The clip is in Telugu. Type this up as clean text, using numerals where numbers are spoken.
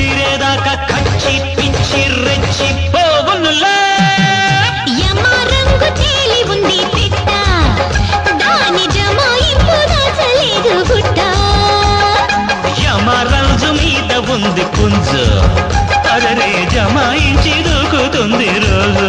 తీరేదాకా కచ్చి పిచ్చి రెచ్చి పోవునులా యమ రంగు తేలి ఉంది పెట్ట దాని జమాయింపు దాచలేదు గుట్ట యమరాజు మీద ఉంది పుంజు అదరే జమాయించి దూకుతుంది రోజు